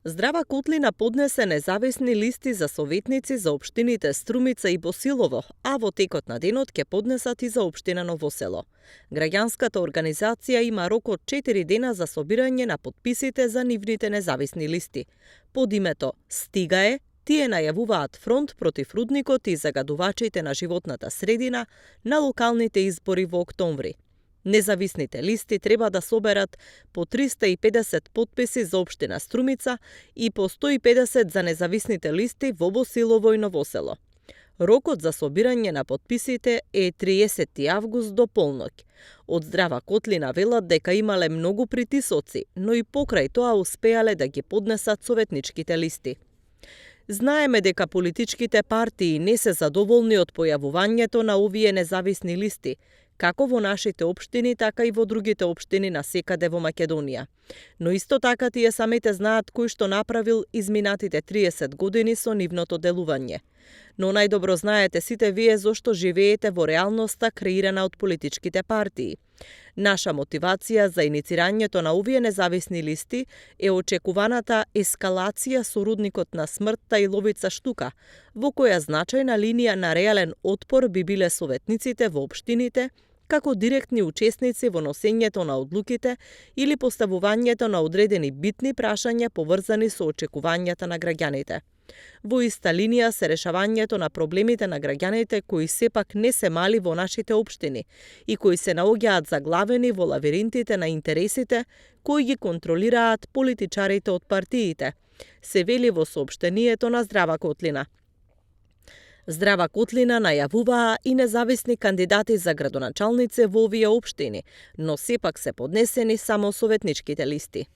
Здрава Котлина поднесе независни листи за советници за општините Струмица и Босилово, а во текот на денот ќе поднесат и за општина Ново село. Граѓанската организација има рок од 4 дена за собирање на потписите за нивните независни листи. Под името "Стига е", тие најавуваат фронт против рудникот и загадувачите на животната средина на локалните избори во октомври. Независните листи треба да соберат по 350 потписи за општина Струмица и по 150 за независните листи во Босилово и Ново село. Рокот за собирање на потписите е 30 август до полноќ. Од Здрава Котлина велат дека имале многу притисоци, но и покрај тоа успеале да ги поднесат советничките листи. Знаеме дека политичките партии не се задоволни од појавувањето на овие независни листи, како во нашите општини, така и во другите општини на секаде во Македонија. Но исто така тие самите знаат кој што направил изминатите 30 години со нивното делување. Но најдобро знаете сите вие зошто живеете во реалноста креирана од политичките партии. Наша мотивација за иницирањето на овие независни листи е очекуваната ескалација со рудникот на смртта и Ловица Штука, во која значајна линија на реален отпор би биле советниците во општините, како директни учесници во носењето на одлуките или поставувањето на одредени битни прашања поврзани со очекувањата на граѓаните. Во иста линија се решавањето на проблемите на граѓаните кои сепак не се мали во нашите општини и кои се наоѓаат заглавени во лавиринтите на интересите кои ги контролираат политичарите од партиите, се вели во соопштението на Здрава Котлина. Здрава Котлина најавуваа и независни кандидати за градоначалници во овие општини, но сепак се поднесени само советничките листи.